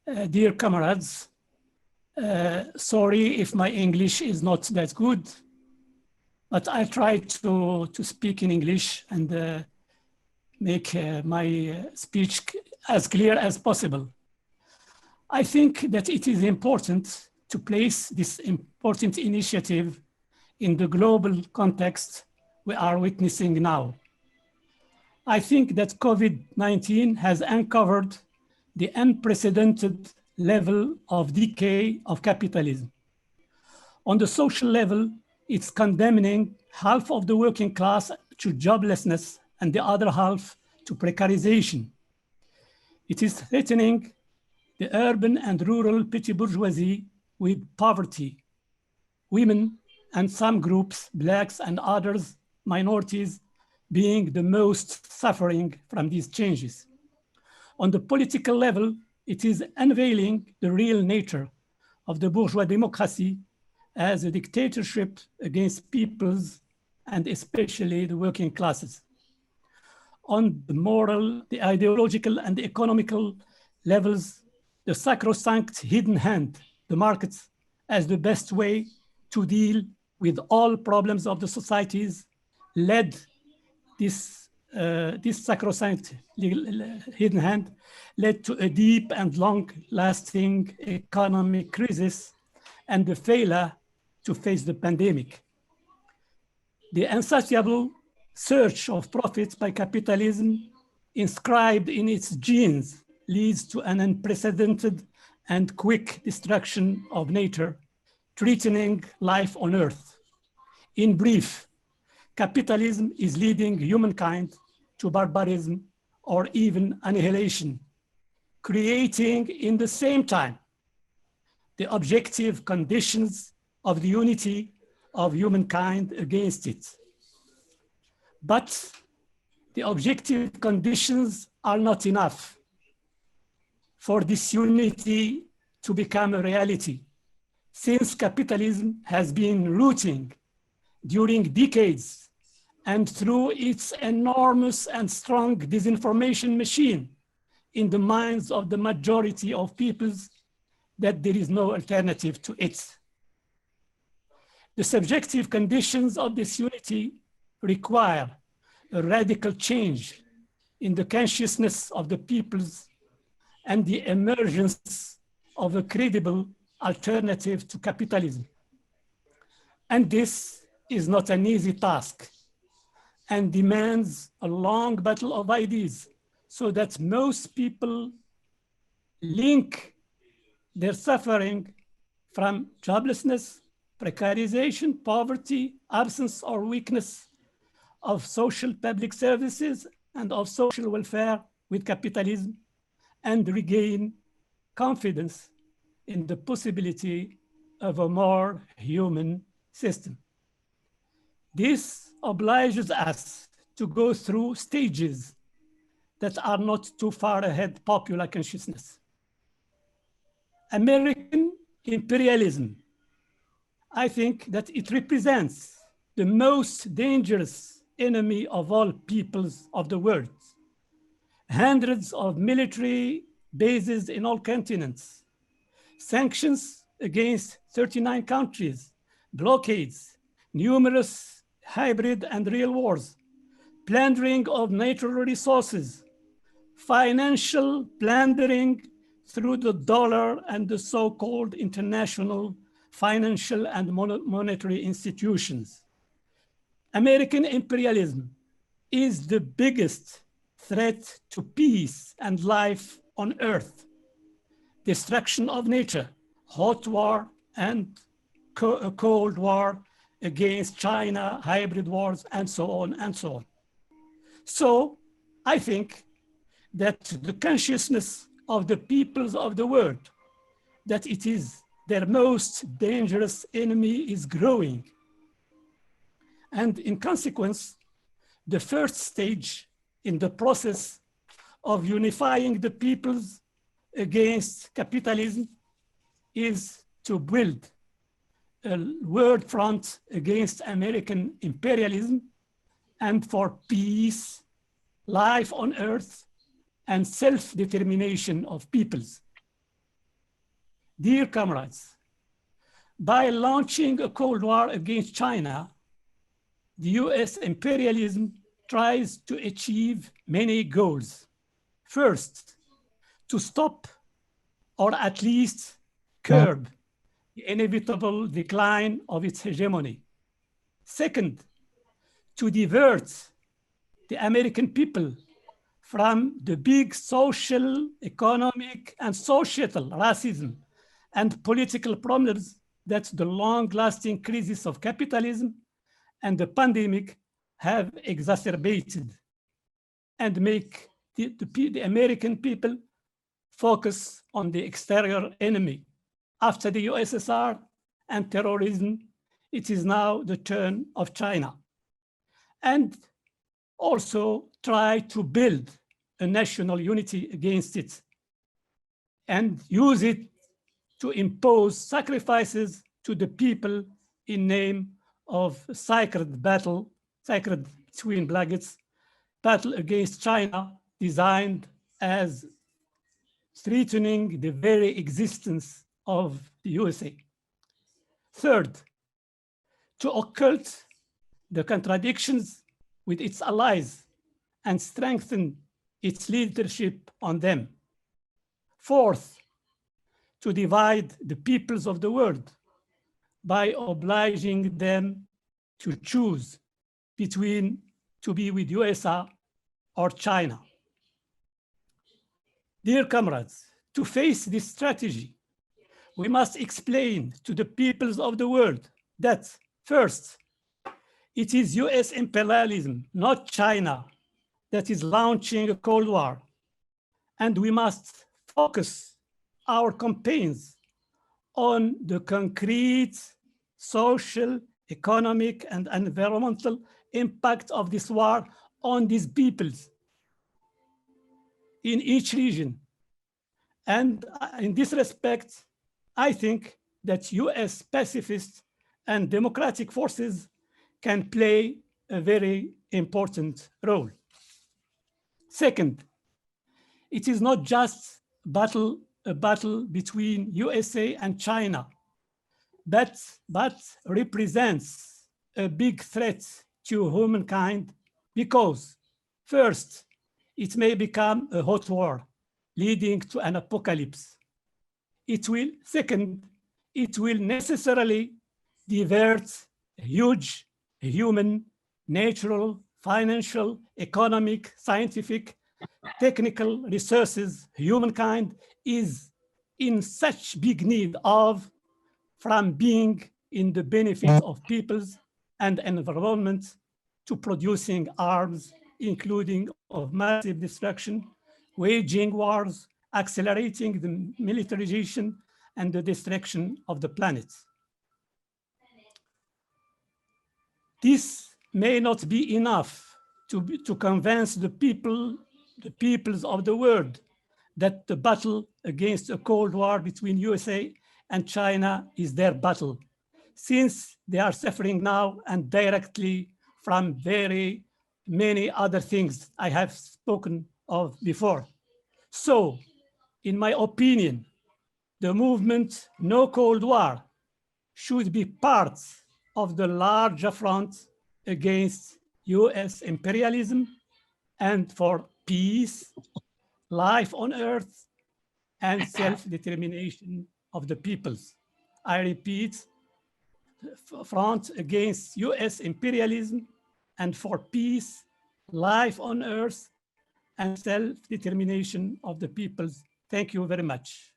Dear comrades, sorry if my English is not that good, but I try to speak in English and make my speech as clear as possible. I think that it is important to place this important initiative in the global context we are witnessing now. I think that COVID-19 has uncovered the unprecedented level of decay of capitalism. On the social level, it's condemning half of the working class to joblessness and the other half to precarization. It is threatening the urban and rural petty bourgeoisie with poverty, women and some groups, blacks and others, minorities, being the most suffering from these changes. On the political level, it is unveiling the real nature of the bourgeois democracy as a dictatorship against peoples and especially the working classes. On the moral, the ideological and the economical levels, the sacrosanct hidden hand, the markets, as the best way to deal with all problems of the societies, led this sacrosanct hidden hand led to a deep and long-lasting economic crisis and the failure to face the pandemic. The insatiable search of profits by capitalism inscribed in its genes leads to an unprecedented and quick destruction of nature, threatening life on Earth. In brief, capitalism is leading humankind to barbarism or even annihilation, creating in the same time the objective conditions of the unity of humankind against it. But the objective conditions are not enough for this unity to become a reality, since capitalism has been rooting during decades and through its enormous and strong disinformation machine in the minds of the majority of peoples that there is no alternative to it. The subjective conditions of this unity require a radical change in the consciousness of the peoples and the emergence of a credible alternative to capitalism. And this is not an easy task and demands a long battle of ideas so that most people link their suffering from joblessness, precarization, poverty, absence or weakness of social public services and of social welfare with capitalism and regain confidence in the possibility of a more human system. This obliges us to go through stages that are not too far ahead popular consciousness. American imperialism, I think that it represents the most dangerous enemy of all peoples of the world. Hundreds of military bases in all continents, sanctions against 39 countries, blockades, numerous hybrid and real wars, plundering of natural resources, financial plundering through the dollar and the so-called international financial and monetary institutions. American imperialism is the biggest threat to peace and life on Earth. Destruction of nature, hot war and cold war against China, hybrid wars, and so on and so on. So I think that the consciousness of the peoples of the world, that it is their most dangerous enemy is growing. And in consequence, the first stage in the process of unifying the peoples against capitalism is to build a world front against American imperialism and for peace, life on Earth, and self-determination of peoples. Dear comrades, by launching a Cold War against China, the US imperialism tries to achieve many goals. First, to stop or at least curb the inevitable decline of its hegemony. Second, to divert the American people from the big social, economic, and societal racism and political problems that the long-lasting crisis of capitalism and the pandemic have exacerbated, and make the American people focus on the exterior enemy. After the USSR and terrorism, it is now the turn of China. And also try to build a national unity against it and use it to impose sacrifices to the people in name of sacred battle, sacred between brackets, battle against China, designed as threatening the very existence of the USA. Third, to occult the contradictions with its allies and strengthen its leadership on them. Fourth, to divide the peoples of the world by obliging them to choose between to be with USA or China. Dear comrades, to face this strategy, we must explain to the peoples of the world that, first, it is US imperialism, not China, that is launching a Cold War. And we must focus our campaigns on the concrete social, economic, and environmental impact of this war on these peoples in each region. And in this respect, I think that US pacifist and democratic forces can play a very important role. Second, it is not just a battle between USA and China, but represents a big threat to humankind because, first, it may become a hot war leading to an apocalypse. Second, it will necessarily divert huge human, natural, financial, economic, scientific, technical resources humankind is in such big need of, from being in the benefit of peoples and environment to producing arms, including of massive destruction, waging wars, accelerating the militarization and the destruction of the planet. This may not be enough to convince the peoples of the world that the battle against a Cold War between USA and China is their battle, since they are suffering now and directly from very many other things I have spoken of before. So, in my opinion, the movement No Cold War should be part of the larger front against US imperialism and for peace, life on earth, and self-determination of the peoples. I repeat, front against US imperialism and for peace, life on earth, and self-determination of the peoples. Thank you very much.